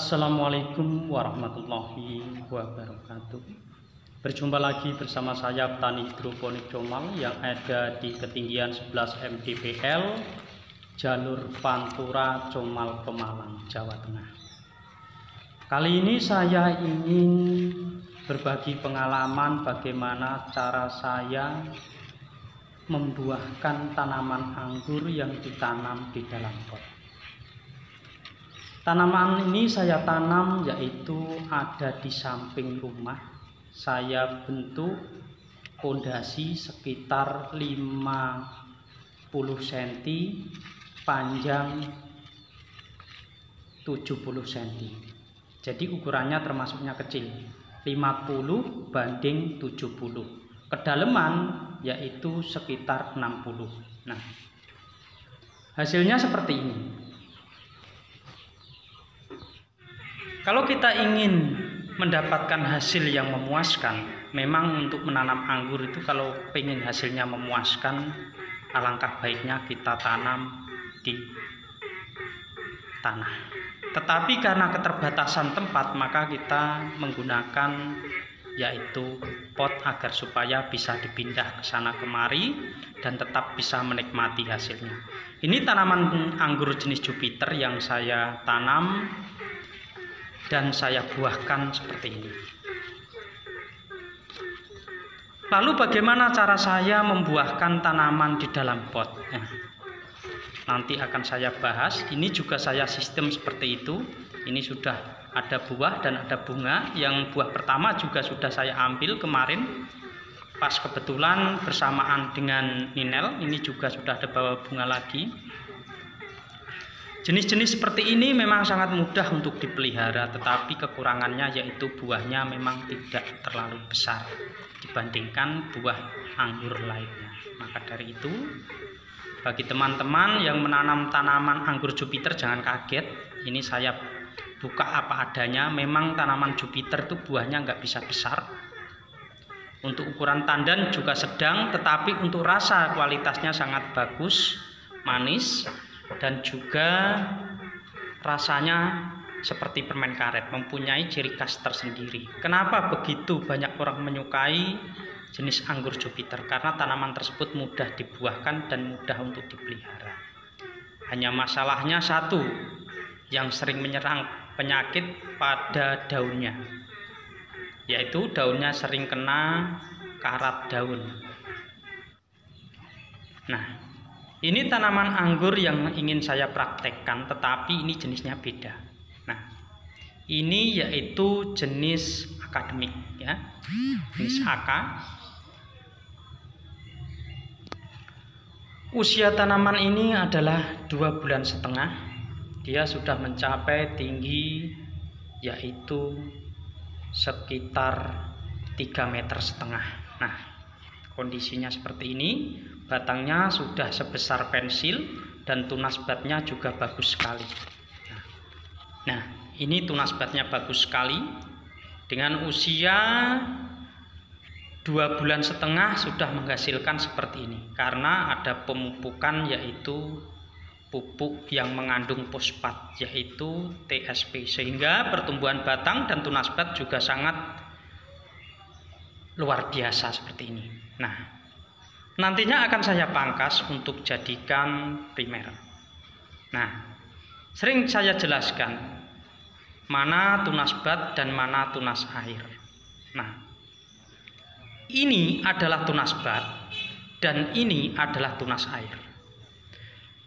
Assalamualaikum warahmatullahi wabarakatuh. Berjumpa lagi bersama saya petani hidroponik Comal yang ada di ketinggian 11 mdpl jalur Pantura Comal Pemalang, Jawa Tengah. Kali ini saya ingin berbagi pengalaman bagaimana cara saya membuahkan tanaman anggur yang ditanam di dalam pot. Tanaman ini saya tanam yaitu ada di samping rumah. Saya bentuk pondasi sekitar 50 cm, panjang 70 cm. Jadi ukurannya termasuknya kecil, 50 banding 70. Kedalaman yaitu sekitar 60. Nah, hasilnya seperti ini. Kalau kita ingin mendapatkan hasil yang memuaskan, memang untuk menanam anggur itu kalau ingin hasilnya memuaskan, alangkah baiknya kita tanam di tanah. Tetapi karena keterbatasan tempat, maka kita menggunakan yaitu pot agar supaya bisa dipindah ke sana kemari dan tetap bisa menikmati hasilnya. Ini tanaman anggur jenis Jupiter yang saya tanam dan saya buahkan seperti ini. Lalu bagaimana cara saya membuahkan tanaman di dalam pot? Nanti akan saya bahas. Ini juga saya sistem seperti itu. Ini sudah ada buah dan ada bunga. Yang buah pertama juga sudah saya ambil kemarin, pas kebetulan bersamaan dengan ninel. Ini juga sudah ada bawa bunga lagi. Jenis-jenis seperti ini memang sangat mudah untuk dipelihara, tetapi kekurangannya yaitu buahnya memang tidak terlalu besar dibandingkan buah anggur lainnya. Maka dari itu, bagi teman-teman yang menanam tanaman anggur Jupiter jangan kaget. Ini saya buka apa adanya. Memang tanaman Jupiter itu buahnya nggak bisa besar. Untuk ukuran tandan juga sedang, tetapi untuk rasa kualitasnya sangat bagus, manis. Dan juga rasanya seperti permen karet, mempunyai ciri khas tersendiri. Kenapa begitu banyak orang menyukai jenis anggur Jupiter? Karena tanaman tersebut mudah dibuahkan dan mudah untuk dipelihara. Hanya masalahnya satu, yang sering menyerang penyakit pada daunnya, yaitu daunnya sering kena karat daun. Nah, ini tanaman anggur yang ingin saya praktekkan, tetapi ini jenisnya beda. Nah, ini yaitu jenis akademik, ya, jenis AK. Usia tanaman ini adalah 2,5 bulan. Dia sudah mencapai tinggi yaitu sekitar 3,5 meter. Nah, kondisinya seperti ini. Batangnya sudah sebesar pensil dan tunas batnya juga bagus sekali. Nah, ini tunas batnya bagus sekali. Dengan usia 2,5 bulan sudah menghasilkan seperti ini. Karena ada pemupukan yaitu pupuk yang mengandung fosfat yaitu TSP, sehingga pertumbuhan batang dan tunas bat juga sangat luar biasa seperti ini. Nah, nantinya akan saya pangkas untuk jadikan primer. Nah, sering saya jelaskan mana tunas bat dan mana tunas air. Nah, ini adalah tunas bat dan ini adalah tunas air.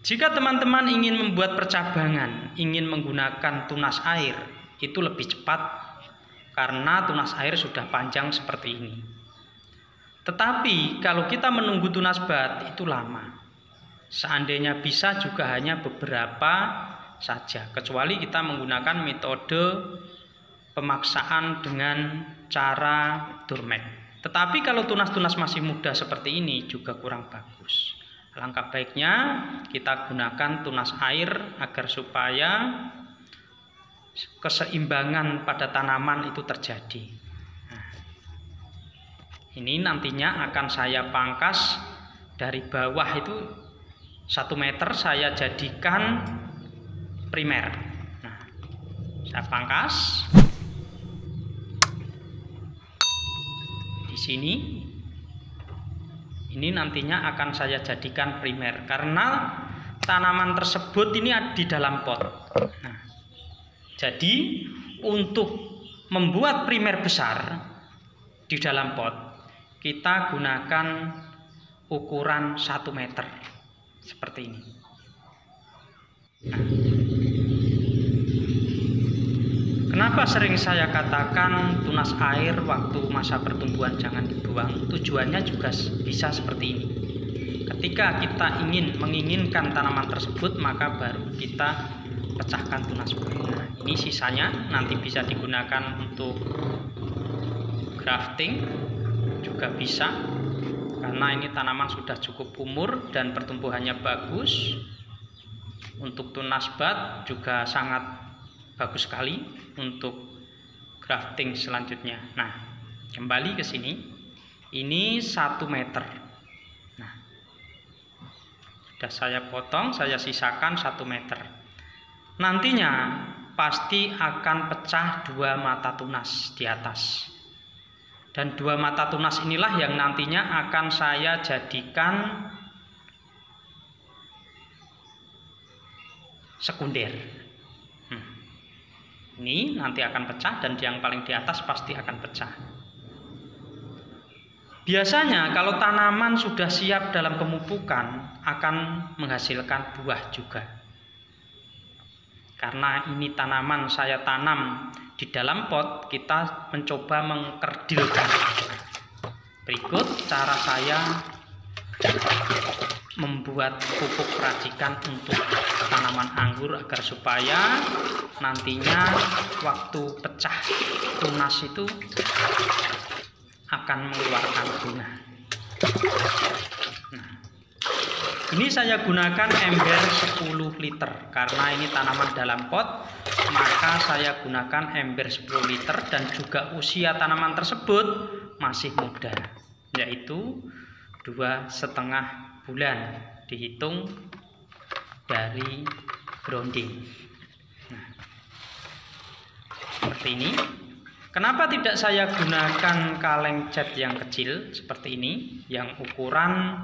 Jika teman-teman ingin membuat percabangan, ingin menggunakan tunas air, itu lebih cepat karena tunas air sudah panjang seperti ini. Tetapi kalau kita menunggu tunas bat itu lama. Seandainya bisa juga hanya beberapa saja, kecuali kita menggunakan metode pemaksaan dengan cara Durmek. Tetapi kalau tunas-tunas masih muda seperti ini juga kurang bagus. Alangkah baiknya kita gunakan tunas air agar supaya keseimbangan pada tanaman itu terjadi. Ini nantinya akan saya pangkas dari bawah itu 1 meter, saya jadikan primer. Nah, Saya pangkas di sini. Ini nantinya akan saya jadikan primer karena tanaman tersebut ini ada di dalam pot. Nah, jadi untuk membuat primer besar di dalam pot, kita gunakan ukuran 1 meter seperti ini. Nah, kenapa sering saya katakan tunas air waktu masa pertumbuhan jangan dibuang? Tujuannya juga bisa seperti ini. Ketika kita menginginkan tanaman tersebut, maka baru kita pecahkan tunas buahnya. Nah, ini sisanya nanti bisa digunakan untuk grafting juga bisa, karena ini tanaman sudah cukup umur dan pertumbuhannya bagus. Untuk tunas bud juga sangat bagus sekali untuk grafting selanjutnya. Nah, kembali ke sini, ini 1 meter. Nah, sudah saya potong, saya sisakan 1 meter. Nantinya pasti akan pecah 2 mata tunas di atas, dan 2 mata tunas inilah yang nantinya akan saya jadikan sekunder. Ini nanti akan pecah, dan yang paling di atas pasti akan pecah. Biasanya kalau tanaman sudah siap dalam pemupukan akan menghasilkan buah juga. Karena ini tanaman saya tanam di dalam pot, kita mencoba mengkerdilkan. Berikut cara saya membuat pupuk racikan untuk tanaman anggur agar supaya nantinya waktu pecah tunas itu akan mengeluarkan bunga. Nah, ini saya gunakan ember 10 liter karena ini tanaman dalam pot, maka saya gunakan ember 10 liter dan juga usia tanaman tersebut masih muda, yaitu 2,5 bulan dihitung dari grounding. Nah, seperti ini. Kenapa tidak saya gunakan kaleng cat yang kecil seperti ini, yang ukuran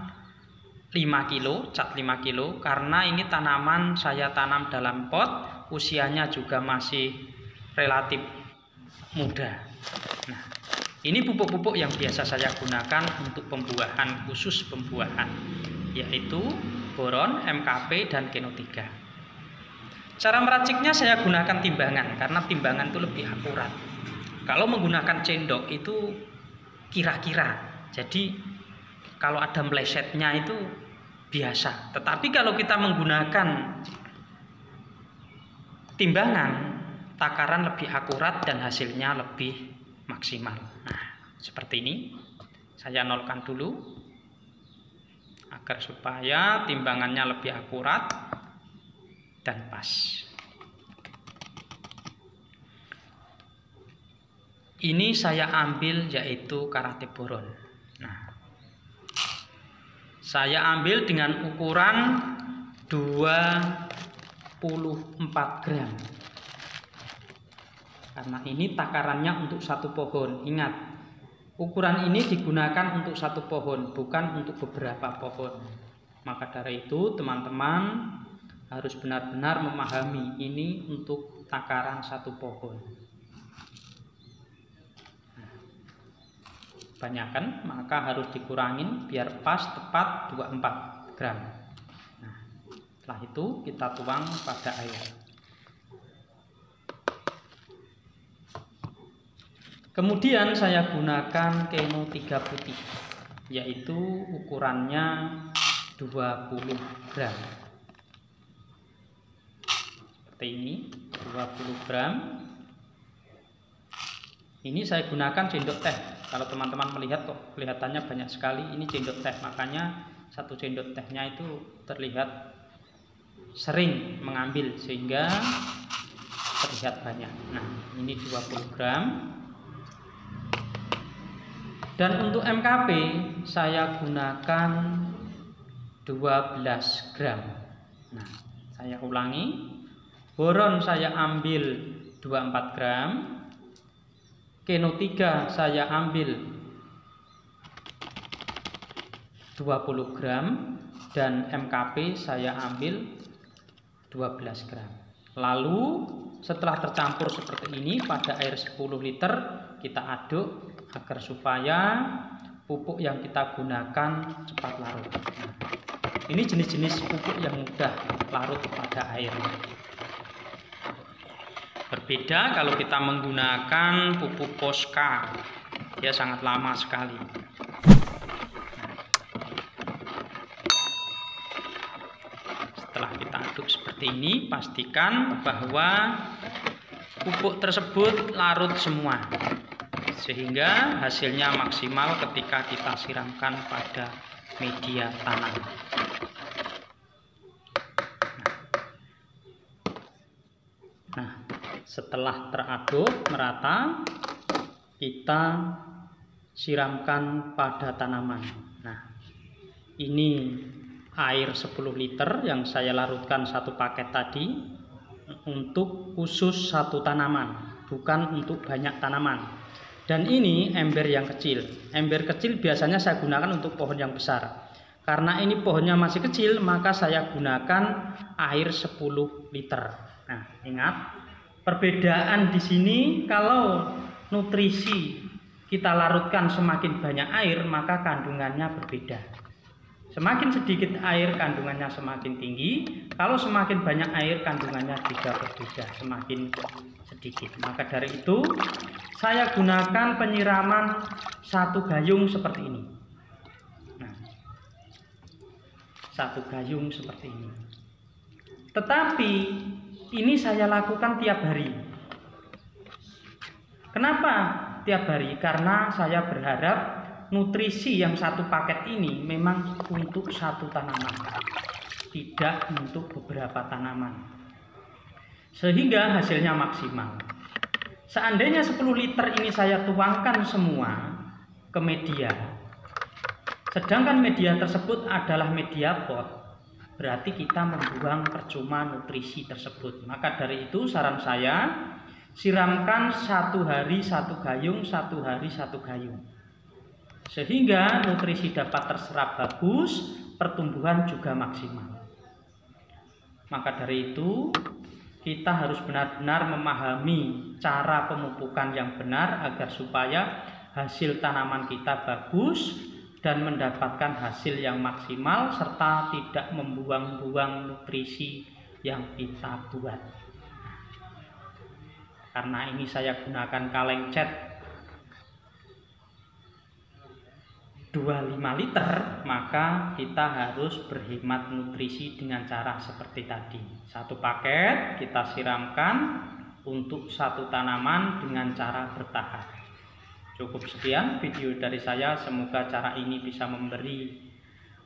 5 kilo, cat 5 kilo, karena ini tanaman saya tanam dalam pot, usianya juga masih relatif muda. Nah, ini pupuk-pupuk yang biasa saya gunakan untuk pembuahan, khusus pembuahan, yaitu boron, MKP, dan Keno 3. Cara meraciknya saya gunakan timbangan, karena timbangan itu lebih akurat. Kalau menggunakan cendok itu kira-kira, jadi kalau ada melesetnya itu biasa. Tetapi kalau kita menggunakan timbangan, takaran lebih akurat dan hasilnya lebih maksimal. Nah, seperti ini. Saya nolkan dulu agar supaya timbangannya lebih akurat dan pas. Ini saya ambil yaitu karate boron. Nah, saya ambil dengan ukuran 24 gram. Karena ini takarannya untuk 1 pohon. Ingat, ukuran ini digunakan untuk 1 pohon, bukan untuk beberapa pohon. Maka dari itu teman-teman harus benar-benar memahami ini untuk takaran 1 pohon. Banyakkan, maka harus dikurangin biar pas tepat 24 gram. Nah, setelah itu kita tuang pada air. Kemudian saya gunakan Keno 3 putih, yaitu ukurannya 20 gram. Seperti ini, 20 gram. Ini saya gunakan sendok teh. Kalau teman-teman melihat kok kelihatannya banyak sekali, ini sendok teh, makanya 1 sendok tehnya itu terlihat sering mengambil sehingga terlihat banyak. Nah, ini 20 gram. Dan untuk MKP saya gunakan 12 gram. Nah, saya ulangi. Boron saya ambil 24 gram. Keno 3 saya ambil 20 gram dan MKP saya ambil 12 gram. Lalu setelah tercampur seperti ini pada air 10 liter kita aduk agar supaya pupuk yang kita gunakan cepat larut. Nah, ini jenis-jenis pupuk yang mudah larut pada air. Berbeda kalau kita menggunakan pupuk Posca, dia sangat lama sekali. Setelah kita aduk seperti ini, pastikan bahwa pupuk tersebut larut semua, sehingga hasilnya maksimal ketika kita siramkan pada media tanam. Nah, setelah teraduk merata, kita siramkan pada tanaman. Nah, ini air 10 liter yang saya larutkan satu paket tadi untuk khusus satu tanaman, bukan untuk banyak tanaman. Dan ini ember yang kecil. Ember kecil biasanya saya gunakan untuk pohon yang besar. Karena ini pohonnya masih kecil, maka saya gunakan air 10 liter. Nah, ingat, perbedaan di sini kalau nutrisi kita larutkan semakin banyak air, maka kandungannya berbeda. Semakin sedikit air, kandungannya semakin tinggi. Kalau semakin banyak air, kandungannya juga berbeda, semakin sedikit. Maka dari itu, saya gunakan penyiraman satu gayung seperti ini. Nah, satu gayung seperti ini. Tetapi ini saya lakukan tiap hari. Kenapa tiap hari? Karena saya berharap nutrisi yang satu paket ini memang untuk satu tanaman, tidak untuk beberapa tanaman, sehingga hasilnya maksimal. Seandainya 10 liter ini saya tuangkan semua ke media, sedangkan media tersebut adalah media pot, berarti kita membuang percuma nutrisi tersebut. Maka dari itu saran saya, siramkan satu hari satu gayung, satu hari satu gayung, sehingga nutrisi dapat terserap bagus, pertumbuhan juga maksimal. Maka dari itu kita harus benar-benar memahami cara pemupukan yang benar agar supaya hasil tanaman kita bagus dan mendapatkan hasil yang maksimal serta tidak membuang-buang nutrisi yang kita buat. Karena ini saya gunakan kaleng cat 25 liter, maka kita harus berhemat nutrisi dengan cara seperti tadi. Satu paket kita siramkan untuk satu tanaman dengan cara bertahap. Cukup sekian video dari saya, semoga cara ini bisa memberi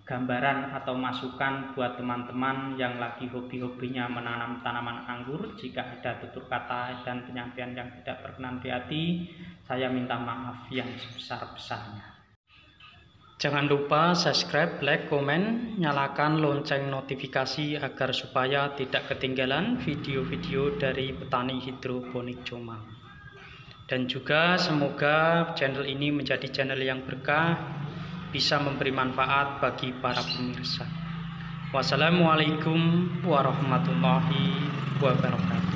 gambaran atau masukan buat teman-teman yang lagi hobi-hobinya menanam tanaman anggur. Jika ada tutur kata dan penyampaian yang tidak berkenan di hati, saya minta maaf yang sebesar-besarnya. Jangan lupa subscribe, like, komen, nyalakan lonceng notifikasi agar supaya tidak ketinggalan video-video dari petani hidroponik Jombang. Dan juga semoga channel ini menjadi channel yang berkah, bisa memberi manfaat bagi para pemirsa. Wassalamualaikum warahmatullahi wabarakatuh.